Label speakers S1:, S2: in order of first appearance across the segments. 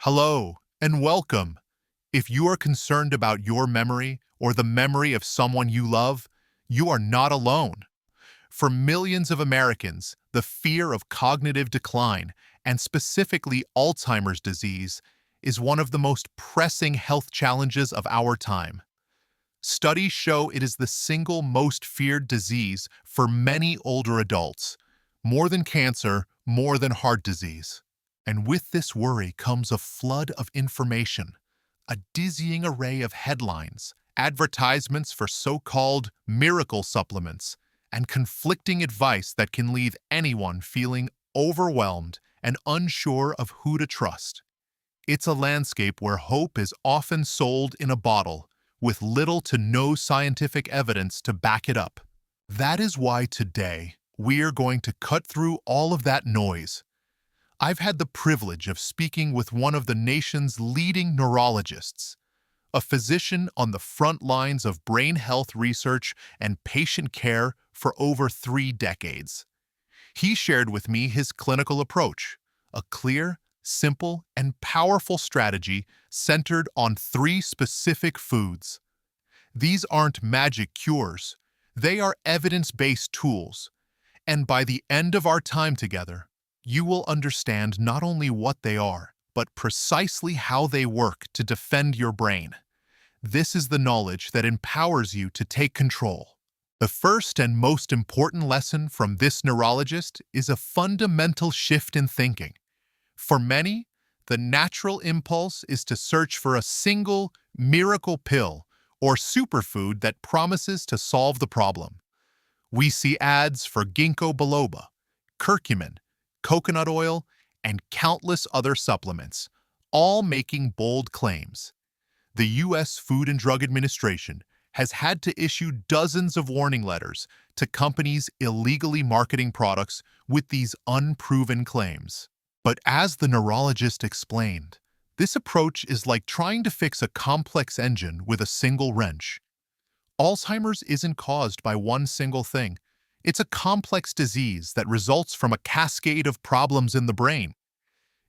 S1: Hello and welcome. If you are concerned about your memory or the memory of someone you love, you are not alone. For millions of Americans, the fear of cognitive decline, and specifically Alzheimer's disease, is one of the most pressing health challenges of our time. Studies show it is the single most feared disease for many older adults, more than cancer, more than heart disease. And with this worry comes a flood of information, a dizzying array of headlines, advertisements for so-called miracle supplements, and conflicting advice that can leave anyone feeling overwhelmed and unsure of who to trust. It's a landscape where hope is often sold in a bottle, with little to no scientific evidence to back it up. That is why today we're going to cut through all of that noise. I've had the privilege of speaking with one of the nation's leading neurologists, a physician on the front lines of brain health research and patient care for over 3 decades. He shared with me his clinical approach, a clear, simple, and powerful strategy centered on 3 specific foods. These aren't magic cures. They are evidence-based tools. And by the end of our time together, you will understand not only what they are, but precisely how they work to defend your brain. This is the knowledge that empowers you to take control. The first and most important lesson from this neurologist is a fundamental shift in thinking. For many, the natural impulse is to search for a single miracle pill or superfood that promises to solve the problem. We see ads for ginkgo biloba, curcumin, coconut oil, and countless other supplements, all making bold claims. The U.S. Food and Drug Administration has had to issue dozens of warning letters to companies illegally marketing products with these unproven claims. But as the neurologist explained, this approach is like trying to fix a complex engine with a single wrench. Alzheimer's isn't caused by one single thing. It's a complex disease that results from a cascade of problems in the brain.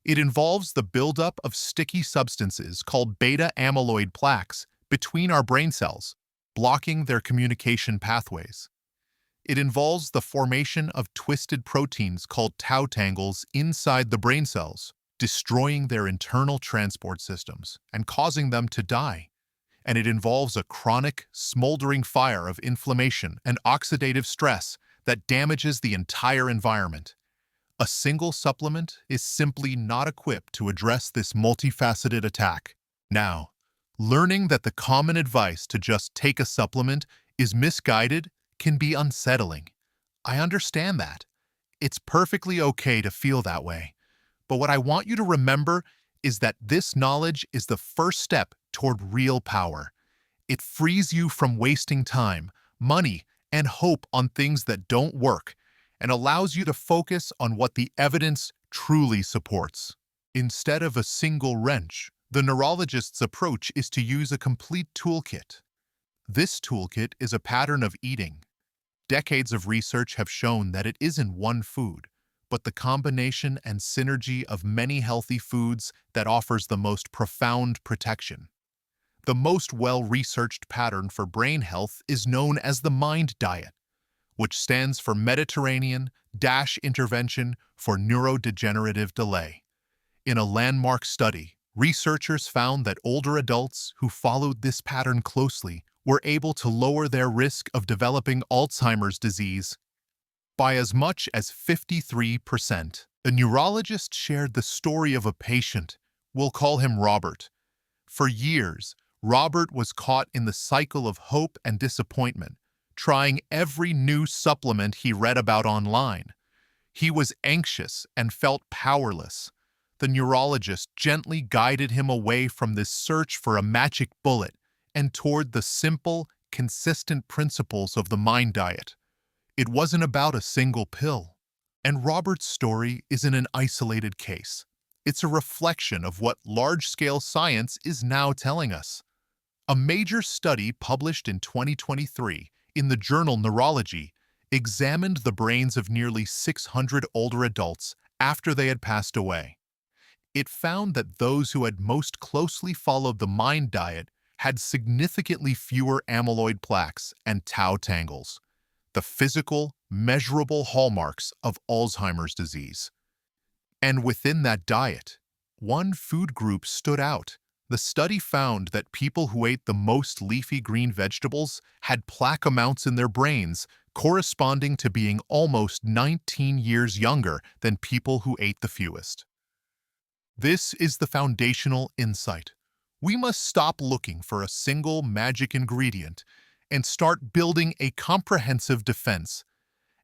S1: It involves the buildup of sticky substances called beta-amyloid plaques between our brain cells, blocking their communication pathways. It involves the formation of twisted proteins called tau tangles inside the brain cells, destroying their internal transport systems and causing them to die. And it involves a chronic, smoldering fire of inflammation and oxidative stress that damages the entire environment. A single supplement is simply not equipped to address this multifaceted attack. Now, learning that the common advice to just take a supplement is misguided can be unsettling. I understand that. It's perfectly okay to feel that way. But what I want you to remember is that this knowledge is the first step toward real power. It frees you from wasting time, money, and hope on things that don't work, and allows you to focus on what the evidence truly supports. Instead of a single wrench, the neurologist's approach is to use a complete toolkit. This toolkit is a pattern of eating. Decades of research have shown that it isn't one food, but the combination and synergy of many healthy foods that offers the most profound protection. The most well-researched pattern for brain health is known as the MIND diet, which stands for Mediterranean-Intervention for Neurodegenerative Delay. In a landmark study, researchers found that older adults who followed this pattern closely were able to lower their risk of developing Alzheimer's disease by as much as 53%. A neurologist shared the story of a patient. We'll call him Robert. For years, Robert was caught in the cycle of hope and disappointment, trying every new supplement he read about online. He was anxious and felt powerless. The neurologist gently guided him away from this search for a magic bullet and toward the simple, consistent principles of the MIND diet. It wasn't about a single pill. And Robert's story isn't an isolated case. It's a reflection of what large-scale science is now telling us. A major study published in 2023 in the journal Neurology examined the brains of nearly 600 older adults after they had passed away. It found that those who had most closely followed the MIND diet had significantly fewer amyloid plaques and tau tangles, the physical, measurable hallmarks of Alzheimer's disease. And within that diet, one food group stood out. The study found that people who ate the most leafy green vegetables had plaque amounts in their brains corresponding to being almost 19 years younger than people who ate the fewest. This is the foundational insight. We must stop looking for a single magic ingredient and start building a comprehensive defense.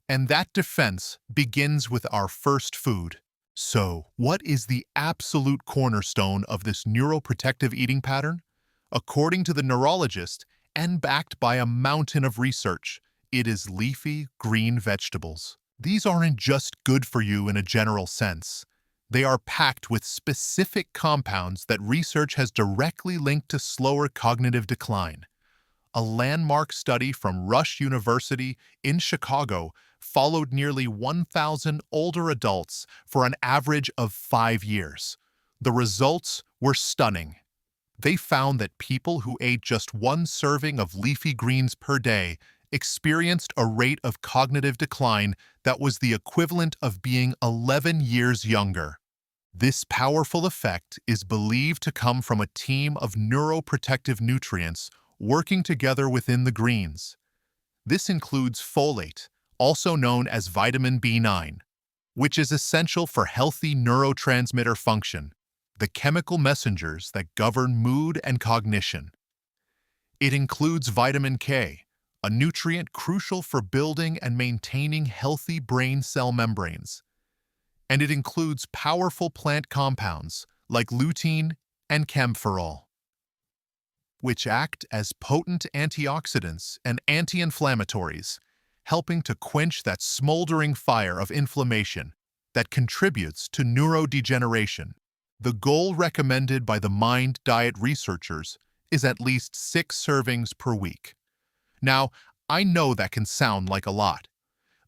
S1: And that defense begins with our first food. So, what is the absolute cornerstone of this neuroprotective eating pattern? According to the Neurologist, and backed by a mountain of research, it is leafy green vegetables. These aren't just good for you in a general sense. They are packed with specific compounds that research has directly linked to slower cognitive decline. A landmark study from Rush University in Chicago followed nearly 1,000 older adults for an average of 5 years. The results were stunning. They found that people who ate just one serving of leafy greens per day experienced a rate of cognitive decline that was the equivalent of being 11 years younger. This powerful effect is believed to come from a team of neuroprotective nutrients working together within the greens. This includes folate, also known as vitamin B9, which is essential for healthy neurotransmitter function, the chemical messengers that govern mood and cognition. It includes vitamin K, a nutrient crucial for building and maintaining healthy brain cell membranes. And it includes powerful plant compounds like lutein and camphorol, which act as potent antioxidants and anti-inflammatories, helping to quench that smoldering fire of inflammation that contributes to neurodegeneration. The goal recommended by the MIND diet researchers is at least 6 servings per week. Now, I know that can sound like a lot.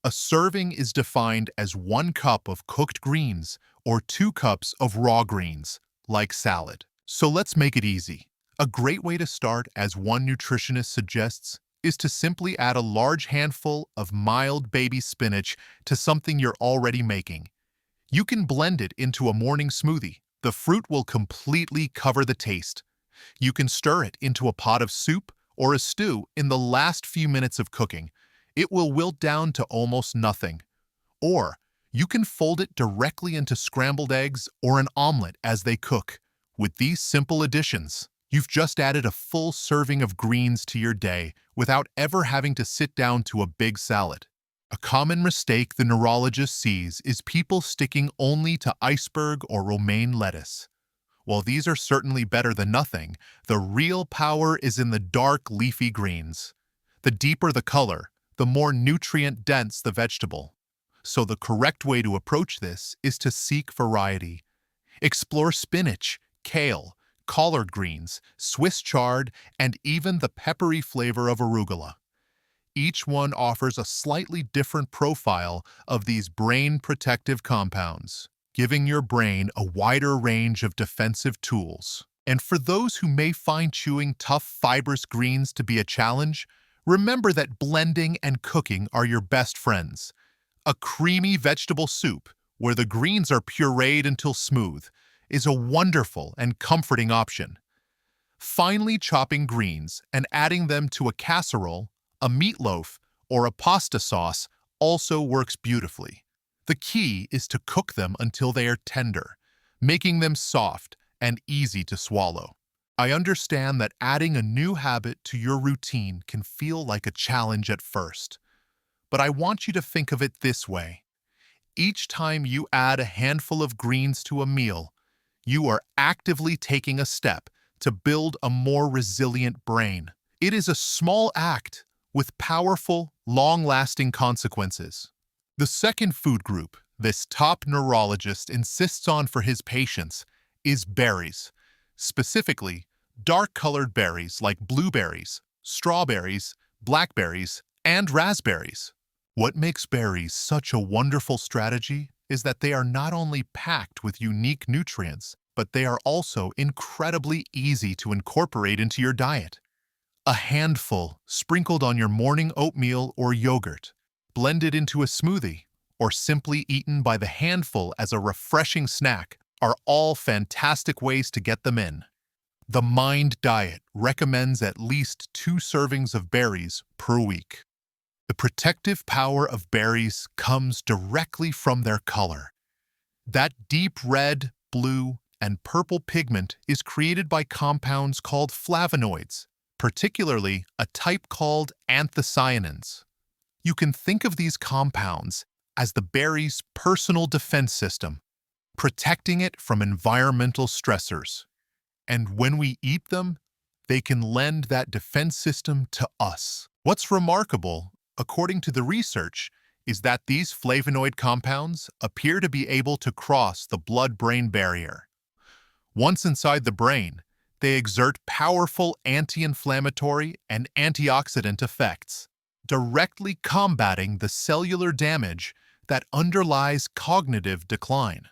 S1: A serving is defined as 1 cup of cooked greens or 2 cups of raw greens, like salad. So let's make it easy. A great way to start, as one nutritionist suggests, is to simply add a large handful of mild baby spinach to something you're already making. You can blend it into a morning smoothie. The fruit will completely cover the taste. You can stir it into a pot of soup or a stew in the last few minutes of cooking. It will wilt down to almost nothing. Or you can fold it directly into scrambled eggs or an omelet as they cook. With these simple additions, you've just added a full serving of greens to your day without ever having to sit down to a big salad. A common mistake the neurologist sees is people sticking only to iceberg or romaine lettuce. While these are certainly better than nothing, the real power is in the dark leafy greens. The deeper the color, the more nutrient-dense the vegetable. So the correct way to approach this is to seek variety. Explore spinach, kale, collard greens, Swiss chard, and even the peppery flavor of arugula. Each one offers a slightly different profile of these brain-protective compounds, giving your brain a wider range of defensive tools. And for those who may find chewing tough fibrous greens to be a challenge, remember that blending and cooking are your best friends. A creamy vegetable soup, where the greens are pureed until smooth, is a wonderful and comforting option. Finely chopping greens and adding them to a casserole, a meatloaf, or a pasta sauce also works beautifully. The key is to cook them until they are tender, making them soft and easy to swallow. I understand that adding a new habit to your routine can feel like a challenge at first, but I want you to think of it this way. Each time you add a handful of greens to a meal, you are actively taking a step to build a more resilient brain. It is a small act with powerful, long-lasting consequences. The second food group this top neurologist insists on for his patients is berries, specifically dark-colored berries like blueberries, strawberries, blackberries, and raspberries. What makes berries such a wonderful strategy is that they are not only packed with unique nutrients, but they are also incredibly easy to incorporate into your diet. A handful sprinkled on your morning oatmeal or yogurt, blended into a smoothie, or simply eaten by the handful as a refreshing snack are all fantastic ways to get them in. The Mind Diet recommends at least 2 servings of berries per week. The protective power of berries comes directly from their color. That deep red, blue, and purple pigment is created by compounds called flavonoids, particularly a type called anthocyanins. You can think of these compounds as the berry's personal defense system, protecting it from environmental stressors. And when we eat them, they can lend that defense system to us. What's remarkable, according to the research, is that these flavonoid compounds appear to be able to cross the blood-brain barrier. Once inside the brain, they exert powerful anti-inflammatory and antioxidant effects, directly combating the cellular damage that underlies cognitive decline.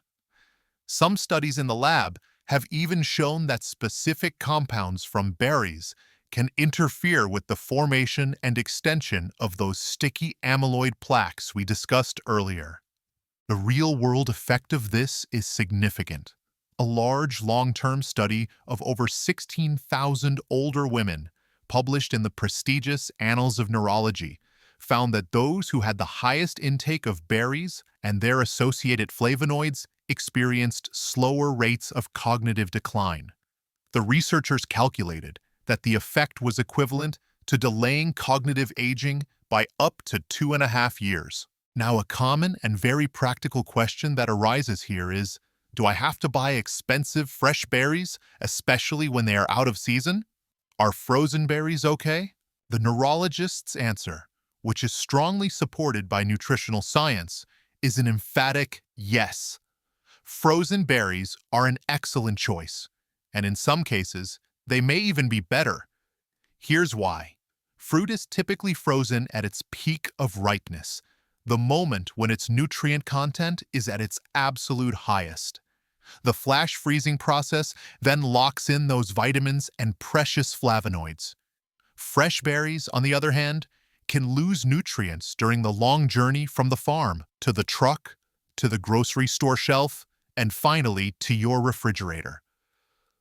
S1: Some studies in the lab have even shown that specific compounds from berries can interfere with the formation and extension of those sticky amyloid plaques we discussed earlier. The real-world effect of this is significant. A large long-term study of over 16,000 older women, published in the prestigious Annals of Neurology, found that those who had the highest intake of berries and their associated flavonoids experienced slower rates of cognitive decline. The researchers calculated that the effect was equivalent to delaying cognitive aging by up to 2.5 years. Now, a common and very practical question that arises here is, do I have to buy expensive fresh berries, especially when they are out of season? Are frozen berries okay? The neurologist's answer, which is strongly supported by nutritional science, is an emphatic yes. Frozen berries are an excellent choice, and in some cases, they may even be better. Here's why. Fruit is typically frozen at its peak of ripeness, the moment when its nutrient content is at its absolute highest. The flash freezing process then locks in those vitamins and precious flavonoids. Fresh berries, on the other hand, can lose nutrients during the long journey from the farm to the truck, to the grocery store shelf, and finally to your refrigerator.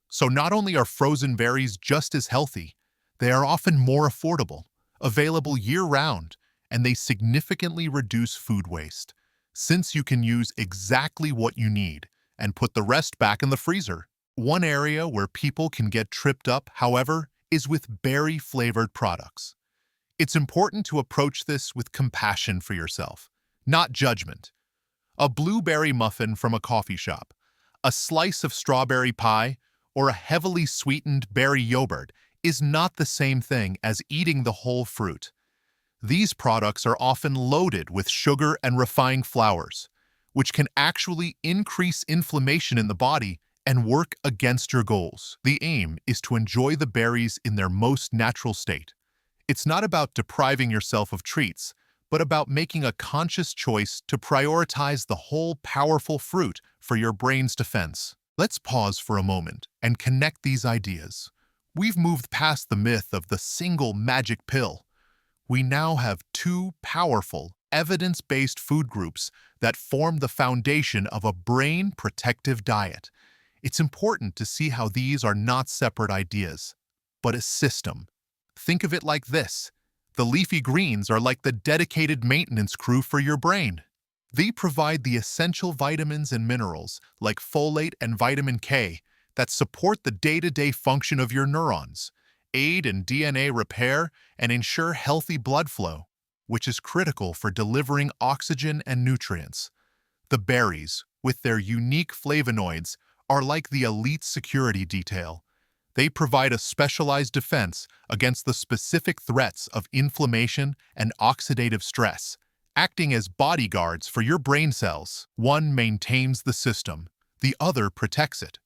S1: So not only are frozen berries just as healthy, they are often more affordable, available year-round, and they significantly reduce food waste, since you can use exactly what you need and put the rest back in the freezer. One area where people can get tripped up, however, is with berry-flavored products. It's important to approach this with compassion for yourself, not judgment. A blueberry muffin from a coffee shop, a slice of strawberry pie, or a heavily sweetened berry yogurt is not the same thing as eating the whole fruit. These products are often loaded with sugar and refined flours, which can actually increase inflammation in the body and work against your goals. The aim is to enjoy the berries in their most natural state. It's not about depriving yourself of treats, but about making a conscious choice to prioritize the whole powerful fruit for your brain's defense. Let's pause for a moment and connect these ideas. We've moved past the myth of the single magic pill. We now have 2 powerful, evidence-based food groups that form the foundation of a brain-protective diet. It's important to see how these are not separate ideas, but a system. Think of it like this. The leafy greens are like the dedicated maintenance crew for your brain. They provide the essential vitamins and minerals, like folate and vitamin K, that support the day-to-day function of your neurons, aid in DNA repair, and ensure healthy blood flow, which is critical for delivering oxygen and nutrients. The berries, with their unique flavonoids, are like the elite security detail. They provide a specialized defense against the specific threats of inflammation and oxidative stress, acting as bodyguards for your brain cells. One maintains the system, the other protects it.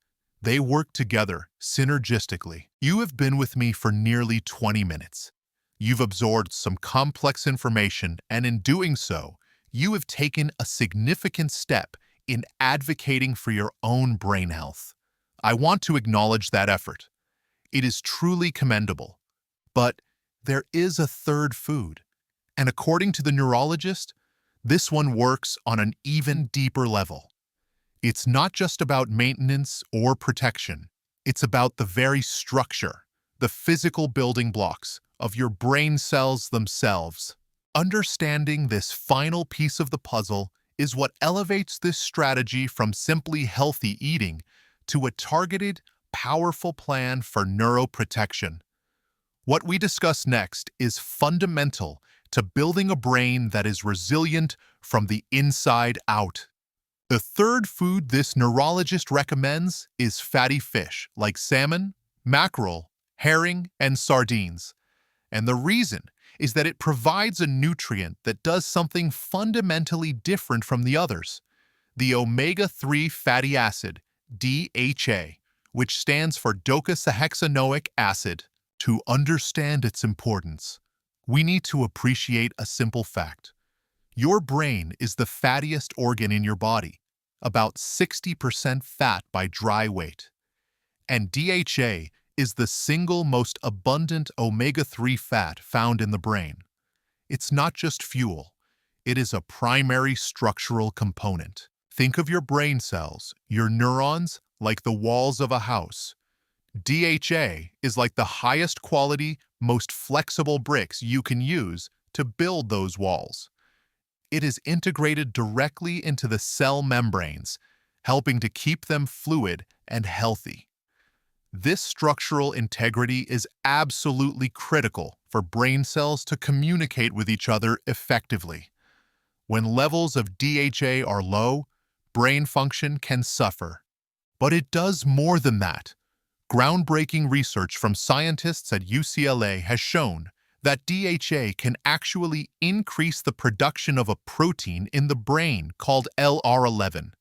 S1: They work together synergistically. You have been with me for nearly 20 minutes. You've absorbed some complex information, and in doing so, you have taken a significant step in advocating for your own brain health. I want to acknowledge that effort. It is truly commendable. But there is a third food, and according to the neurologist, this one works on an even deeper level. It's not just about maintenance or protection. It's about the very structure, the physical building blocks of your brain cells themselves. Understanding this final piece of the puzzle is what elevates this strategy from simply healthy eating to a targeted, powerful plan for neuroprotection. What we discuss next is fundamental to building a brain that is resilient from the inside out. The third food this neurologist recommends is fatty fish like salmon, mackerel, herring, and sardines. And the reason is that it provides a nutrient that does something fundamentally different from the others. The omega-3 fatty acid, DHA, which stands for docosahexaenoic acid. To understand its importance, we need to appreciate a simple fact. Your brain is the fattiest organ in your body, about 60% fat by dry weight. And DHA is the single most abundant omega-3 fat found in the brain. It's not just fuel, it is a primary structural component. Think of your brain cells, your neurons, like the walls of a house. DHA is like the highest quality, most flexible bricks you can use to build those walls. It is integrated directly into the cell membranes, helping to keep them fluid and healthy. This structural integrity is absolutely critical for brain cells to communicate with each other effectively. When levels of DHA are low, brain function can suffer. But it does more than that. Groundbreaking research from scientists at UCLA has shown that DHA can actually increase the production of a protein in the brain called LR11.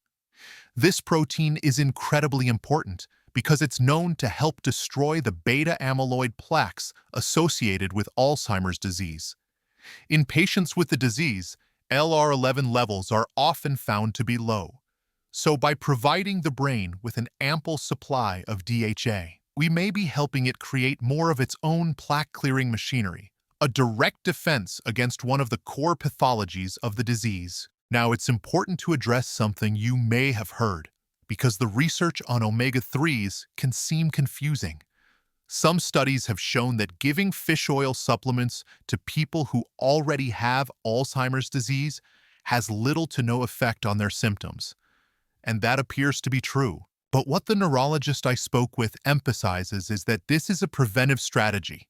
S1: This protein is incredibly important because it's known to help destroy the beta-amyloid plaques associated with Alzheimer's disease. In patients with the disease, LR11 levels are often found to be low. So by providing the brain with an ample supply of DHA, we may be helping it create more of its own plaque-clearing machinery, a direct defense against one of the core pathologies of the disease. Now, it's important to address something you may have heard, because the research on omega-3s can seem confusing. Some studies have shown that giving fish oil supplements to people who already have Alzheimer's disease has little to no effect on their symptoms. And that appears to be true. But what the neurologist I spoke with emphasizes is that this is a preventive strategy.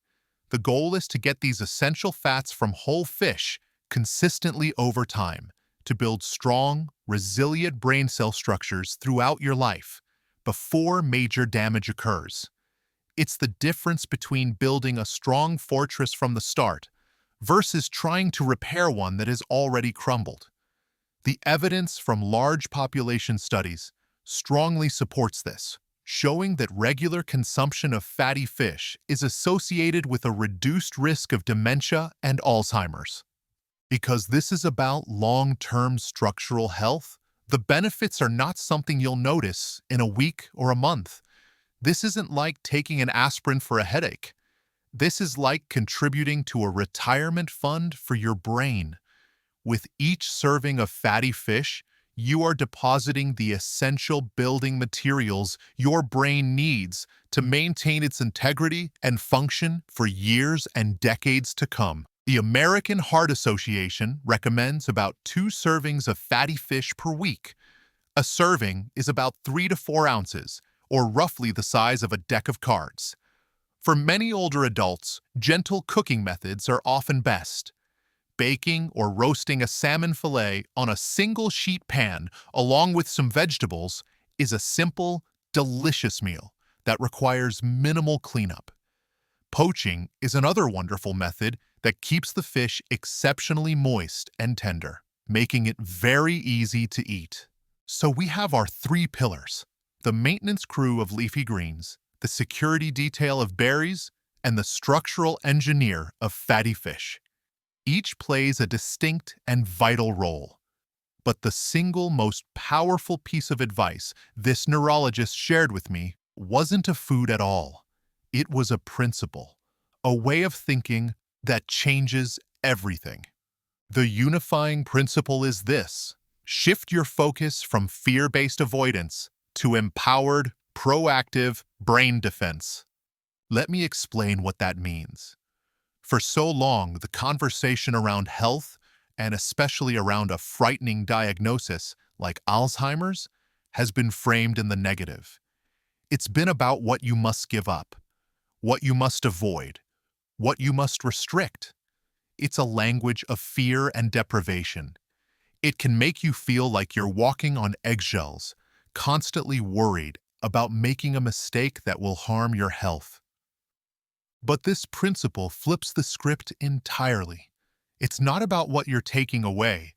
S1: The goal is to get these essential fats from whole fish consistently over time to build strong, resilient brain cell structures throughout your life before major damage occurs. It's the difference between building a strong fortress from the start versus trying to repair one that has already crumbled. The evidence from large population studies strongly supports this, showing that regular consumption of fatty fish is associated with a reduced risk of dementia and Alzheimer's. Because this is about long-term structural health, the benefits are not something you'll notice in a week or a month. This isn't like taking an aspirin for a headache. This is like contributing to a retirement fund for your brain. With each serving of fatty fish, you are depositing the essential building materials your brain needs to maintain its integrity and function for years and decades to come. The American Heart Association recommends about 2 servings of fatty fish per week. A serving is about 3 to 4 ounces, or roughly the size of a deck of cards. For many older adults, gentle cooking methods are often best. Baking or roasting a salmon fillet on a single sheet pan along with some vegetables is a simple, delicious meal that requires minimal cleanup. Poaching is another wonderful method that keeps the fish exceptionally moist and tender, making it very easy to eat. So we have our 3 pillars: the maintenance crew of leafy greens, the security detail of berries, and the structural engineer of fatty fish. Each plays a distinct and vital role. But the single most powerful piece of advice this neurologist shared with me wasn't a food at all. It was a principle, a way of thinking that changes everything. The unifying principle is this: shift your focus from fear-based avoidance to empowered, proactive brain defense. Let me explain what that means. For so long, the conversation around health, and especially around a frightening diagnosis like Alzheimer's, has been framed in the negative. It's been about what you must give up, what you must avoid, what you must restrict. It's a language of fear and deprivation. It can make you feel like you're walking on eggshells, constantly worried about making a mistake that will harm your health. But this principle flips the script entirely. It's not about what you're taking away.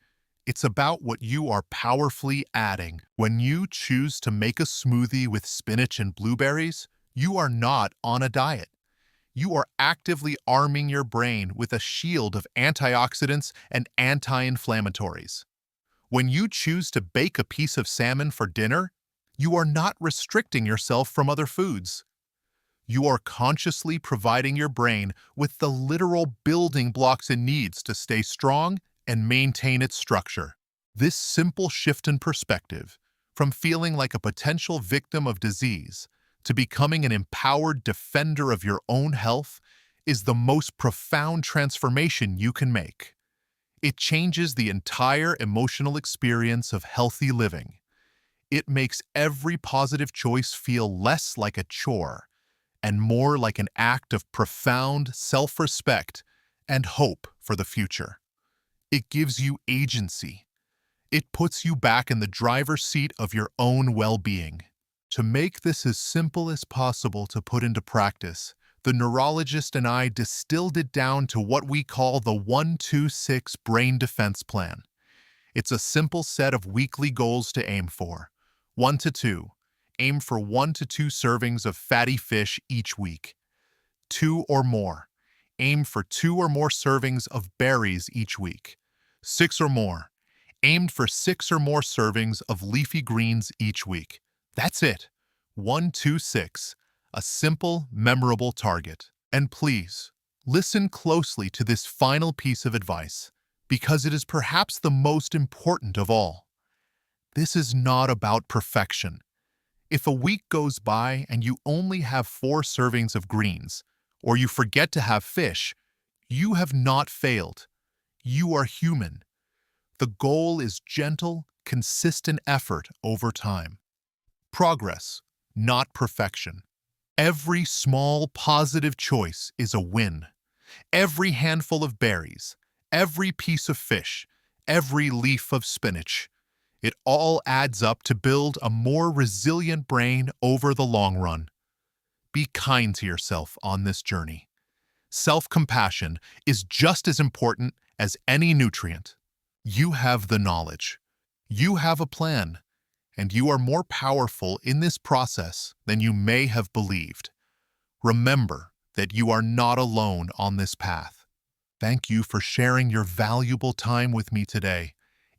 S1: It's about what you are powerfully adding. When you choose to make a smoothie with spinach and blueberries, you are not on a diet. You are actively arming your brain with a shield of antioxidants and anti-inflammatories. When you choose to bake a piece of salmon for dinner, you are not restricting yourself from other foods. You are consciously providing your brain with the literal building blocks it needs to stay strong and maintain its structure. This simple shift in perspective, from feeling like a potential victim of disease to becoming an empowered defender of your own health, is the most profound transformation you can make. It changes the entire emotional experience of healthy living. It makes every positive choice feel less like a chore and more like an act of profound self-respect and hope for the future. It gives you agency. It puts you back in the driver's seat of your own well-being. To make this as simple as possible to put into practice, the neurologist and I distilled it down to what we call the 1-2-6 Brain Defense Plan. It's a simple set of weekly goals to aim for. 1 to 2. Aim for 1 to 2 servings of fatty fish each week. 2 or more. Aim for 2 or more servings of berries each week. 6 or more. Aimed for 6 or more servings of leafy greens each week. That's it. 1-2-6. A simple, memorable target. And please, listen closely to this final piece of advice, because it is perhaps the most important of all. This is not about perfection. If a week goes by and you only have 4 servings of greens, or you forget to have fish, you have not failed. You are human. The goal is gentle, consistent effort over time. Progress, not perfection. Every small positive choice is a win. Every handful of berries, every piece of fish, every leaf of spinach. It all adds up to build a more resilient brain over the long run. Be kind to yourself on this journey. Self-compassion is just as important as any nutrient. You have the knowledge. You have a plan. And you are more powerful in this process than you may have believed. Remember that you are not alone on this path. Thank you for sharing your valuable time with me today.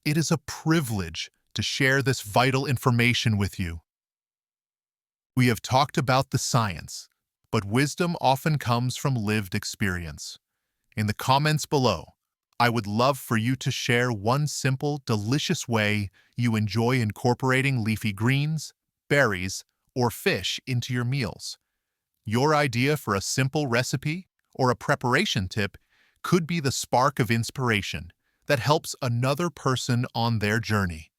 S1: It is a privilege to share this vital information with you. We have talked about the science, but wisdom often comes from lived experience. In the comments below, I would love for you to share one simple, delicious way you enjoy incorporating leafy greens, berries, or fish into your meals. Your idea for a simple recipe or a preparation tip could be the spark of inspiration that helps another person on their journey.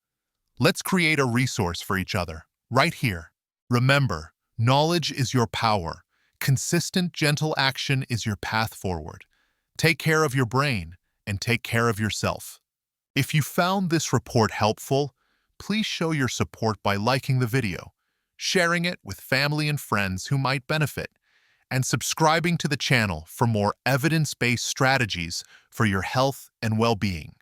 S1: Let's create a resource for each other, right here. Remember, knowledge is your power. Consistent, gentle action is your path forward. Take care of your brain and take care of yourself. If you found this report helpful, please show your support by liking the video, sharing it with family and friends who might benefit, and subscribing to the channel for more evidence-based strategies for your health and well-being.